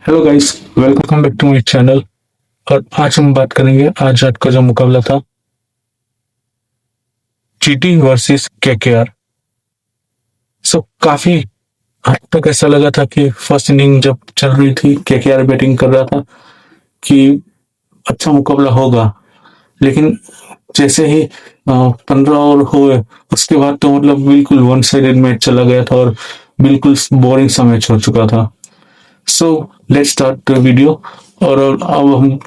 Hello guys, welcome back to my channel. और आज हम बात करेंगे आज रात का जो मुकाबला था, जीटी वर्सेस केकेआर। काफी हद तक ऐसा लगा था कि फर्स्ट इनिंग जब चल रही थी, केकेआर बैटिंग कर रहा था कि अच्छा मुकाबला होगा। लेकिन जैसे ही 15 ओवर हुए, उसके बाद तो मतलब बिल्कुल वन साइडेड मैच चला गया था और बिल्कुल बोरिंग सा मैच हो चुका था। So let's start the video. और अब हम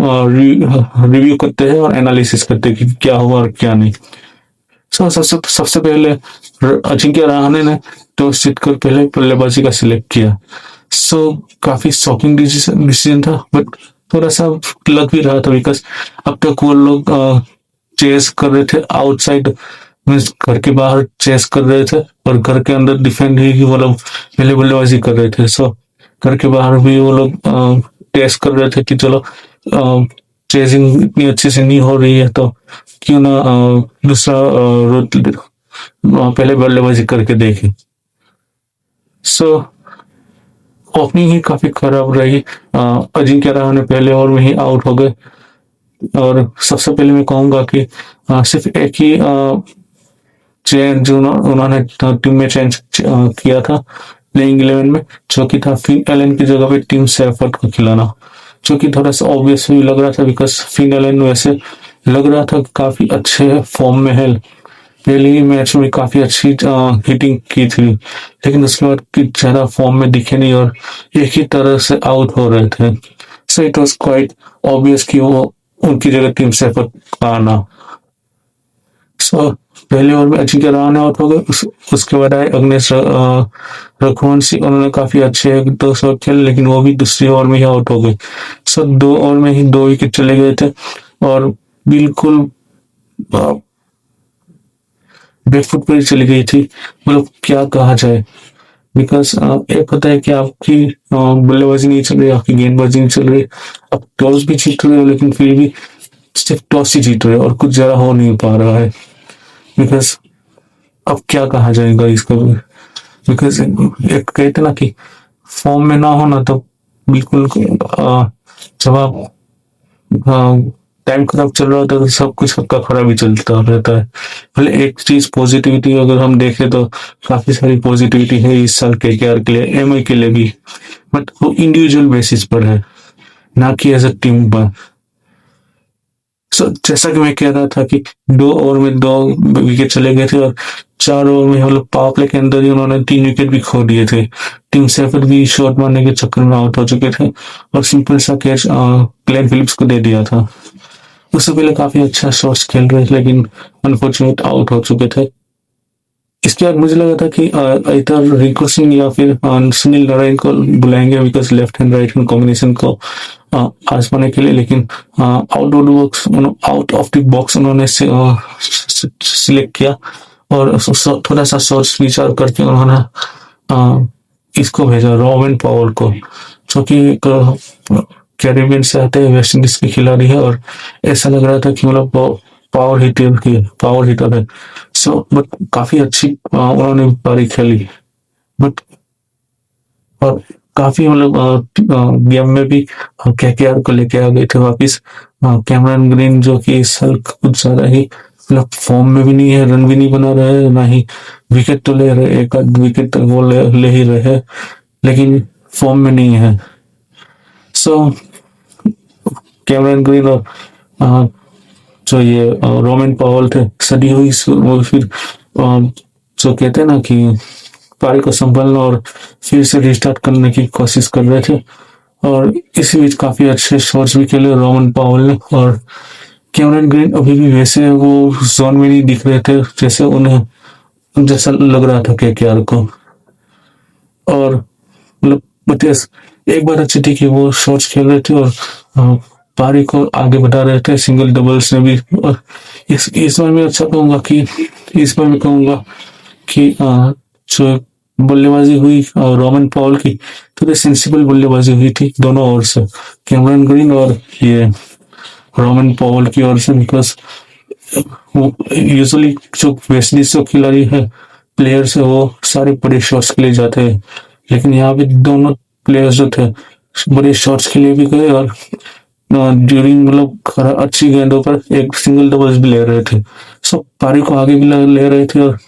रिव्यू करते हैं और एनालिसिस करते हैं कि क्या हुआ और क्या नहीं। सबसे सबसे पहले अजिंक्य रहाणे ने टॉस जीतकर पहले बल्लेबाजी का सिलेक्ट किया। काफी शॉकिंग डिसीजन था, बट थोड़ा सा लग भी रहा था बिकॉज अब तक वो लोग चेस कर रहे थे आउटसाइड, मीन्स घर के बाहर चेस कर रहे थे और घर के अंदर डिफेंड ही वो लोग पहले बल्लेबाजी कर रहे थे। घर के बाहर भी वो लोग टेस्ट कर रहे थे कि चलो चेजिंग इतनी अच्छे से नहीं हो रही है तो क्यों ना दूसरा पहले बल्लेबाजी करके देखें। सो ओपनिंग ही काफी खराब रही। अजिंक्य रहाणे पहले ओवर में ही आउट हो गए। और सबसे पहले मैं कहूंगा कि सिर्फ एक ही चेंज जो उन्होंने टीम में चेंज किया था प्लेइंग 11 में, जो कि था फिन एलन की जगह पे टीम सेफर्ट को खिलाना, जो कि थोड़ा सा ऑब्वियस भी लग रहा था बिकॉज फिन एलन वैसे लग रहा था काफी अच्छे फॉर्म में है। पहले ही मैच में काफी अच्छी हिटिंग की थी, लेकिन उसके बाद की ज्यादा फॉर्म में दिखे नहीं और एक ही तरह से आउट हो रहे थे। So it was quite obvious कि वो उनकी जगह टीम सेफर्ट आना। पहले ओवर में अजिंक्य रहाणे आउट हो गए। उसके बाद आए अग्नेश रघुवंशी। उन्होंने काफी अच्छे 2 शॉट खेले, लेकिन वो भी दूसरी ओवर में ही आउट हो गए। 2 ओवर में ही 2 विकेट चले गए थे और बिल्कुल बैकफुट पर ही चली गई थी। मतलब क्या कहा जाए, बिकॉज एक होता है कि आपकी बल्लेबाजी नहीं चल रही, आपकी गेंदबाजी नहीं चल रही, आप टॉस भी जीत रहे हो, लेकिन फिर भी सिर्फ टॉस ही जीत रहे हो और कुछ ज्यादा हो नहीं पा रहा है। बिकॉज अब क्या कहा जाएगा इसको, बिकॉज एक कहते ना कि फॉर्म में ना होना तो बिल्कुल जब आप टाइम खराब चल रहा होता है तो सब कुछ सबका खराब ही चलता रहता है। भले एक चीज पॉजिटिविटी अगर हम देखें तो काफी सारी पॉजिटिविटी है इस साल केकेआर के लिए, एमआई के लिए भी, बट वो इंडिविजुअल बेसिस पर है, ना कि एज अ टीम पर। जैसा कि मैं कह रहा था कि 2 ओवर में 2 विकेट चले गए थे और 4 ओवर में मतलब पावर प्ले के अंदर ही उन्होंने 3 विकेट भी खो दिए थे। टीम सेफर भी शॉट मारने के चक्कर में आउट हो चुके थे और सिंपल सा कैच ग्लेन फिलिप्स को दे दिया था। उससे पहले काफी अच्छा शॉट्स खेल रहे थे, लेकिन अनफॉर्चुनेट आउट हो चुके थे। इसके बाद मुझे लगा था कि इधर रिंकू सिंह या फिर सुनील नारायण को बुलाएंगे because left hand right hand combination को आजमाने के लिए, लेकिन आउट ऑफ द बॉक्स उन्होंने सिलेक्ट किया और थोड़ा सा सोच विचार करके उन्होंने इसको भेजा, रोमन पावल को, जो कि कैरिबियन से आते हैं, वेस्ट इंडीज के खिलाड़ी है और ऐसा लग रहा था कि मतलब पावर हिटर है। बट काफी अच्छी उन्होंने पारी खेली, बट और काफी मतलब गेम में भी केकेआर को लेके आ गए थे वापिस। कैमरन ग्रीन जो कि इस साल कुछ ज्यादा ही मतलब फॉर्म में भी नहीं है, रन भी नहीं बना रहे, ना ही विकेट तो ले रहे, एक आध विकेट वो ले ही रहे, लेकिन फॉर्म में नहीं है। कैमरन ग्रीन और जो ये रोमन पावल थे, सदी हुई वो फिर जो कहते हैं ना कि पारी को संभालना और फिर से रिस्टार्ट करने की कोशिश कर रहे थे और इसी बीच काफी अच्छे शॉट्स भी खेले रोमन पावल ने। और कैमरन ग्रीन अभी भी वैसे वो जोन में नहीं दिख रहे थे जैसे उन्हें जैसा लग रहा था केकेआर को। और मतलब एक बात अच्छी थी कि वो शॉट्स खेल रहे थे और पारी को आगे बढ़ा रहे थे सिंगल डबल्स में भी। और इस बार मैं अच्छा कहूंगा कि जो बल्लेबाजी हुई रोमन पॉल की, थोड़ी सेंसिबल बल्लेबाजी हुई थी दोनों ओर से, कैमरन ग्रीन और ये रोमन पॉल की ओर से, बिकॉज यूजुअली जो वेस्ट इंडीज के खिलाड़ी है, प्लेयर्स है, वो सारे बड़े शॉट्स के लिए जाते हैं, लेकिन यहाँ पे दोनों प्लेयर्स जो थे बड़े शॉट्स के लिए भी गए और ड्यूरिंग मतलब अच्छी गेंदों पर एक सिंगल डबल्स भी ले रहे थे। सो पारी को आगे भी ले रहे थे और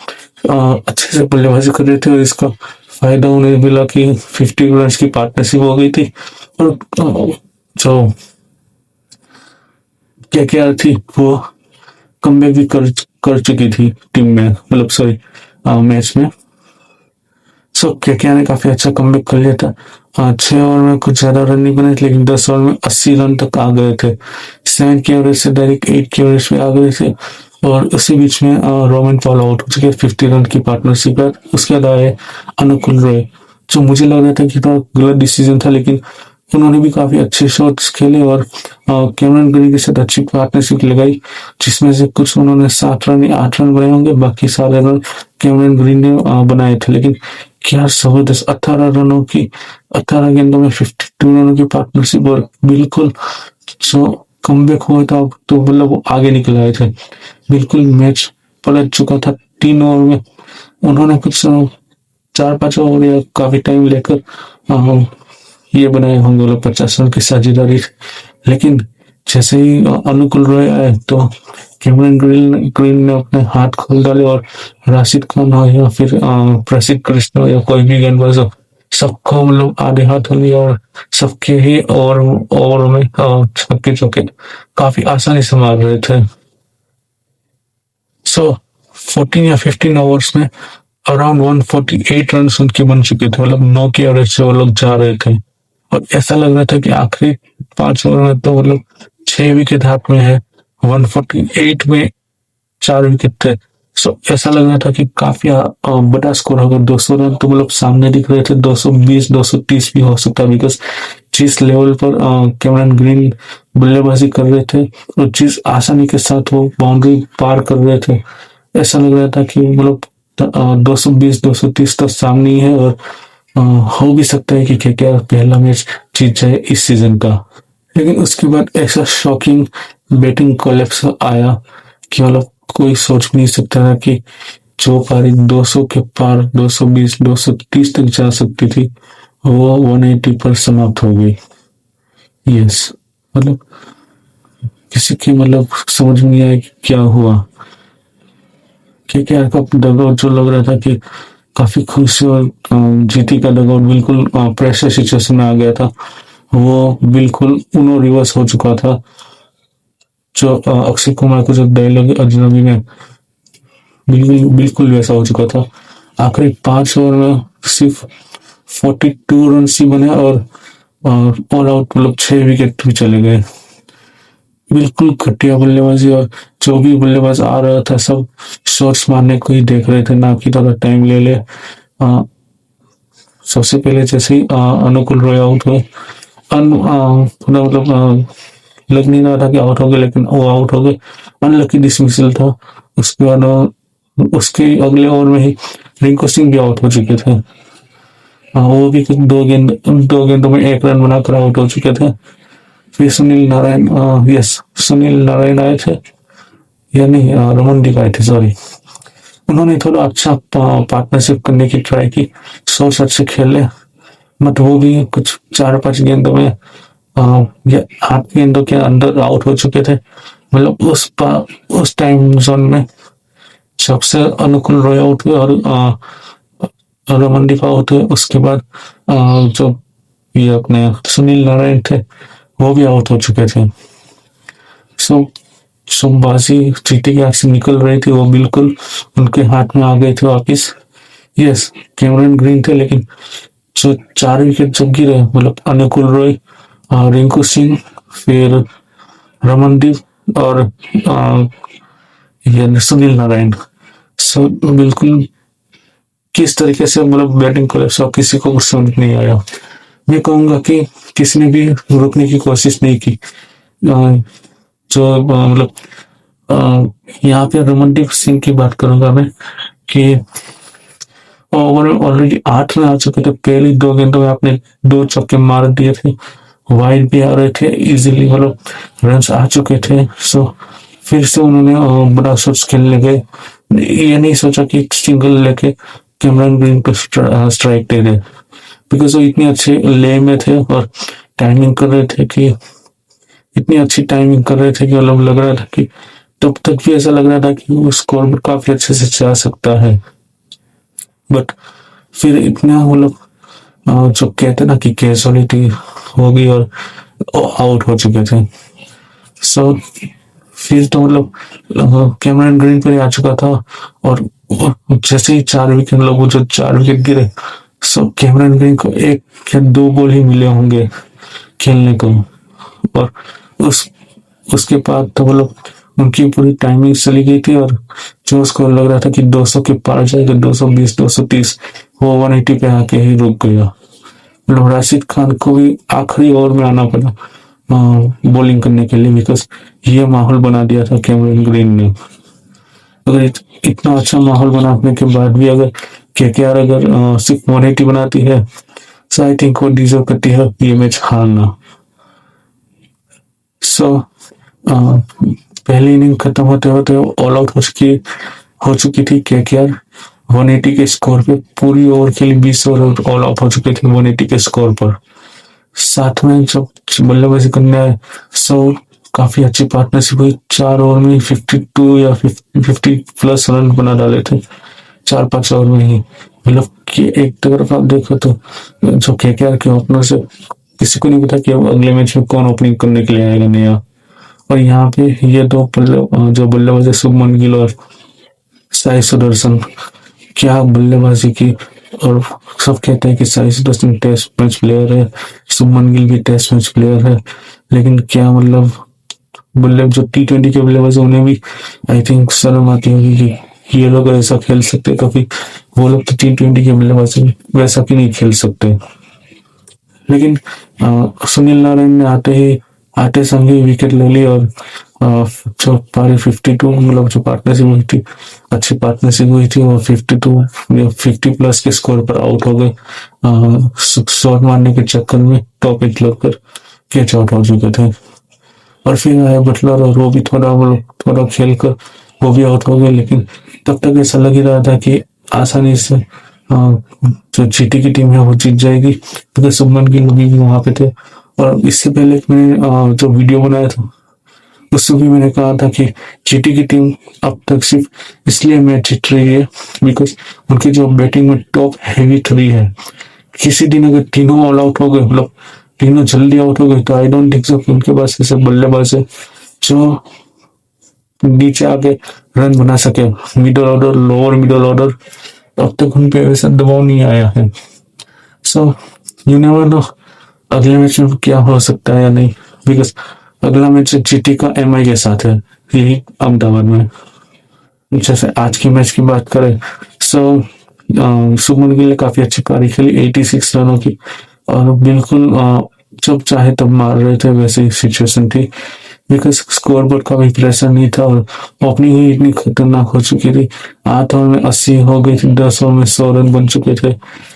अच्छे से बल्लेबाजी कर रहे थे और इसका फायदा उन्हें मिला कि 50 रन की पार्टनरशिप हो गई थी और जो केकेआर थी वो कमबैक भी कर चुकी थी टीम में, मतलब सॉरी मैच में। सो केकेआर ने काफी अच्छा कमबैक कर लिया था। 6 ओवर में कुछ ज्यादा रन नहीं बने थे, लेकिन 10 ओवर में 80 रन तक आ गए थे। 7 की एवरेज से डायरेक्ट 8 की एवरेज पे आ गए थे और उसी बीच में रोमन पॉल आउट हो चुके 50 रन की पार्टनरशिप पर। उसके बाद आए अनुकूल रॉय, जो मुझे लग रहा था कि थोड़ा गलत डिसीजन था, लेकिन उन्होंने भी काफी अच्छे शॉट्स खेले और कैमरन ग्रीन के साथ अच्छी पार्टनरशिप लगाई, जिसमें से कुछ उन्होंने 7 रन या 8 रन बनाए होंगे, बाकी सारे रन कैमरन ग्रीन ने बनाए थे। लेकिन क्या जबरदस्त 18 गेंदों में 52 रनों की पार्टनरशिप और बिल्कुल जो कमबैक हुआ था तो मतलब वो आगे निकल आए थे। बिल्कुल मैच पलट चुका था 3 ओवर में। उन्होंने कुछ 4-5 ओवर या काफी टाइम लेकर ये बनाए होंगे, मतलब 50 रन की साझेदारी। लेकिन जैसे ही अनुकूल रॉय आए तो कैमरन ग्रीन ने अपने हाथ खोल डाले और राशिद खान हो या फिर प्रसिद्ध कृष्ण हो या कोई भी गेंदबाज हो, सबको मतलब आधे हाथ हो लिया और सबके ही ओवर में छक्के चौके काफी आसानी से मार रहे थे। सो 14 या 15 ओवर्स में अराउंड 148 रन उनके बन चुके थे, मतलब 9 की एवरेज से वो लोग जा रहे थे और ऐसा लग रहा था कि आखिरी 5 ओवर में तो वो लोग 6 विकेट हाथ में है। 148 में 4 विकेट थे। सो ऐसा लग रहा था कि काफी बड़ा स्कोर होगा। 200 रन तो मतलब सामने दिख रहे थे, 220 230 भी हो सकता है, बिकॉज जिस लेवल पर कैमरन ग्रीन बल्लेबाजी कर रहे थे और जिस आसानी के साथ वो बाउंड्री पार कर रहे थे, ऐसा लग रहा था कि मतलब 220 230 तो सामने ही है और हो भी सकता है कि केकेआर पहला मैच जीत जाए इस सीजन का। लेकिन उसके बाद ऐसा शॉकिंग बैटिंग कोलैप्स आया कि मतलब कोई सोच नहीं सकता था कि जो पारी 200 के पार 220 230 तक जा सकती थी वो 180 पर समाप्त हो गई। यस, मतलब किसी की मतलब समझ नहीं आया कि क्या हुआ। केकेआर का डगआउट जो लग रहा था कि काफी खुश और जीती का डगआउट बिल्कुल प्रेशर सिचुएशन में आ गया था, वो बिल्कुल उनो रिवर्स हो चुका था। जो अक्षय कुमार का जो डायलॉग अजनबी में बिल्कुल वैसा हो चुका था। आखिरी 5 ओवर में सिर्फ 42 रन ही बने और ऑल आउट मतलब 6 विकेट भी चले गए। बिल्कुल घटिया बल्लेबाजी और जो भी बल्लेबाज आ रहा था सब शॉट्स मारने को ही देख रहे थे, ना कि थोड़ा टाइम ले ले। सबसे पहले जैसे ही अनुकूल रॉय आउट हुए, मतलब लग नहीं रहा था कि आउट हो गए, लेकिन वो आउट हो गए। अनलकी डिसमिसल था। उसके बाद उसके अगले ओवर में ही रिंकू सिंह भी आउट हो चुके थे। वो भी कुछ 2 गेंदों में 1 रन बनाकर आउट हो चुके थे। फिर सुनील नारायण आए थे, यानी रमनदीप आए थे, सॉरी। उन्होंने थोड़ा अच्छा पार्टनरशिप करने की ट्राई की, 100 अच्छे खेले, बट वो भी कुछ 4-5 गेंदों में 8 गेंदों के अंदर आउट हो चुके थे। मतलब उस टाइम जोन में जब से अनुकूल रॉय आउट हुए और रमनदीप आउट हुए, उसके बाद जो ये अपने सुनील नारायण थे वो भी आउट हो चुके थे। सो बाजी जीती के हाथ से निकल रही थी, वो बिल्कुल उनके हाथ में आ गए थे वापिस। यस, कैमरन ग्रीन थे, लेकिन जो 4 विकेट जब गिरे, मतलब अनुकूल रॉय, रिंकू सिंह, फिर रमनदीप और सुनील नारायण। सो बिल्कुल किस तरीके से मतलब बैटिंग कोलैप्स हुआ किसी को कुछ समझ नहीं आया। मैं कहूंगा कि किसी ने भी रोकने की कोशिश नहीं की। जो मतलब यहाँ पे रमनदीप सिंह की बात करूंगा मैं कि ओवर ऑलरेडी 8 रन आ चुके थे। पहली 2 गेंदों में आपने 2 चौके मार दिए थे, वाइड भी आ रहे थे, इजीली मतलब रन आ चुके थे। सो फिर से उन्होंने बड़ा शॉट्स खेलने गए। ये नहीं सोचा कि सिंगल लेके कैमरन ग्रीन पे स्ट्राइक दे दे, बिकॉज वो इतने अच्छे ले में थे और टाइमिंग कर रहे थे कि इतनी अच्छी टाइमिंग कर रहे थे कि मतलब लग रहा था कि तब तक भी ऐसा लग रहा था कि वो स्कोर पर काफी अच्छे से जा सकता है, बट फिर इतना मतलब जो कहते ना कि कैजुअलिटी हो गई और आउट हो चुके थे। सो फिर तो मतलब कैमरन ग्रीन पे आ चुका था, और जैसे ही 4 विकेट लोगों जो 4 विकेट गिरे, सो कैमरन ग्रीन को 1 या 2 बॉल ही मिले होंगे खेलने को, और उस उसके बाद तो मतलब उनकी पूरी टाइमिंग चली गई थी, और जो उसको लग रहा था कि 200 के पार जाएगा, 220 230, वो 180 पे आके ही रुक गया। मतलब राशिद खान को भी आखिरी ओवर में आना पड़ा बॉलिंग करने के लिए, बिकॉज ये माहौल बना दिया था कैमरन ग्रीन ने। अगर इतना अच्छा माहौल बनाने के बाद भी अगर केकेआर अगर सिर्फ 180 बनाती है, सो आई थिंक वो डिजर्व करती है ये मैच हारना। सो पहली इनिंग खत्म होते होते ऑल आउट हो चुकी थी केकेआर 180 के स्कोर पे। पूरी ओवर खेली 20 ओवर ऑल आउट हो चुके थे 180 के स्कोर पर। साथ में जब बल्लेबाजी करने आए, सो काफी अच्छी पार्टनरशिप हुई। 4 ओवर में 52 या 50 प्लस रन बना डाले थे 4-5 ओवर में ही। मतलब कि एक तरफ आप देखो तो जो केकेआर के ओपनर से किसी को नहीं पता कि अब अगले मैच में कौन ओपनिंग करने के लिए आएगा नया, और यहाँ पे ये दो जो बल्लेबाज है शुभमन गिल और साई सुदर्शन, क्या बल्लेबाजी की। और सब कहते हैं कि Sai Sudharsan test match player है, शुभमन गिल भी टेस्ट मैच प्लेयर है, लेकिन क्या मतलब बल्ले जो T20 के बल्लेबाज है उन्हें भी आई थिंक शर्म आती होगी कि ये लोग ऐसा खेल सकते, कभी वो लोग तो T20 के बल्लेबाज वैसा भी नहीं खेल सकते। लेकिन सुनील नारायण ने आते संग ही विकेट ले ली, और जो पारी 52 मतलब जो पार्टनरशिप हुई थी, अच्छी पार्टनरशिप हुई थी, वो 50 प्लस के स्कोर पर आउट हो गए। शॉट मारने के चक्कर में टॉप 8 लगकर कैच आउट हो चुके थे। और फिर आया बटलर, और वो भी थोड़ा खेल कर वो भी आउट हो गए, लेकिन तब तक ऐसा लग ही रहा था कि आसानी से जो जीटी की टीम है वो जीत जाएगी, क्योंकि शुभमन गिल भी वहां पे थे। और इससे पहले मैंने जो वीडियो बनाया था उसमें भी मैंने कहा था कि जीटी की टीम अब तक सिर्फ इसलिए मैच जीत रही है बिकॉज उनकी जो बैटिंग में टॉप हैवी 3 है। किसी दिन अगर तीनों ऑल आउट हो गए, मतलब तीनों जल्दी आउट हो गए, तो आई डोंट थिंक सो उनके पास ऐसे बल्लेबाज है जो नीचे आके रन बना सके। Middle order, lower middle order, अब तक उन पे वैसा दबाव नहीं आया है। सो यू नेवर नो अगले मैच में क्या हो सकता है या नहीं, बिकॉज अगला मैच जीटी का एमआई के साथ है, यही अहमदाबाद में। जैसे आज की मैच की बात करें, सो शुभमन गिल ने काफी अच्छी पारी खेली 86 रनों की, और बिल्कुल जब चाहे तब मार रहे थे, वैसी सिचुएशन थी, बिकॉज स्कोर बोर्ड का भी प्रेशर नहीं था, और ओपनिंग ही इतनी खतरनाक हो चुकी थी। 8 ओवर में 80 हो गई थी, 10 ओवर में 100 रन बन चुके थे।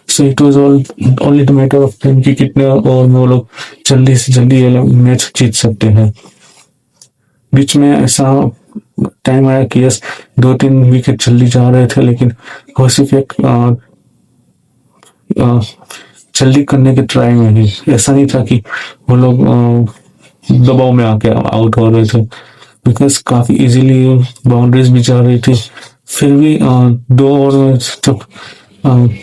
So it was only the matter of time कि कितने ओवर में वो लोग जल्दी से जल्दी ये मैच जीत सकते हैं। बीच में ऐसा टाइम आया कि यस 2-3 विकेट जल्दी जा रहे थे, लेकिन वो सिर्फ एक जल्दी करने के ट्राई में ही, ऐसा नहीं था कि वो लोग दबाव में आके आउट हो रहे थे, बिकॉज काफी इजीली बाउंड्रीज भी जा रही थी। फिर भी 2 ओवर में जब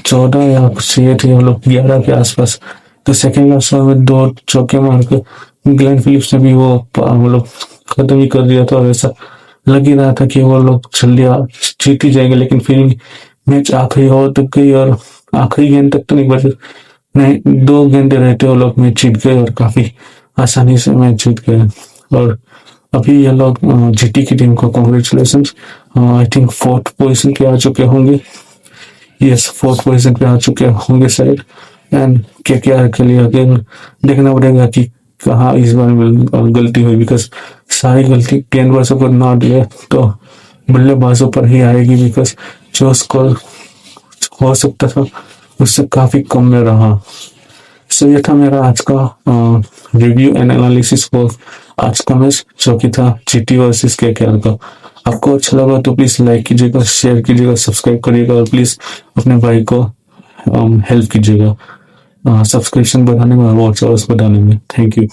14 या कुछ ये थे, मतलब 11 के आसपास, तो सेकेंड लास्ट ओवर में 2 चौके मार के ग्लेन फिलिप्स ने भी वो मतलब खत्म ही कर दिया था, और ऐसा लग ही रहा था कि वो लोग जल्दी जीत ही जाएंगे। लेकिन फिर मैच आखिरी ओवर तक गई, और आखिरी गेंद तक तो नहीं बचे, नहीं 2 गेंदे रहते वो लोग मैच जीत गए, और काफी आसानी से मैच जीत गए। और अभी ये लोग जीटी की टीम को congratulation, I think 4th position पे आ चुके होंगे, यस 4th पोजीशन पे आ चुके होंगे शायद। एंड केकेआर के लिए अगेन देखना पड़ेगा कि कहाँ इस बार में गलती हुई, बिकॉज सारी गलती गेंदबाजों पर ना दिए तो बल्लेबाजों पर ही आएगी, बिकॉज जो स्कोर हो सकता था उससे काफी कम में रहा। सो ये था मेरा आज का रिव्यू एंड एनालिसिस फॉर आज का मैच, जो कि था जीटी वर्सेस केकेआर का। आपको अच्छा लगा तो प्लीज लाइक कीजिएगा, शेयर कीजिएगा, सब्सक्राइब करिएगा, और प्लीज अपने भाई को हेल्प कीजिएगा। सब्सक्रिप्शन बढ़ाने में और वॉच आवर्स बढ़ाने में। Thank you.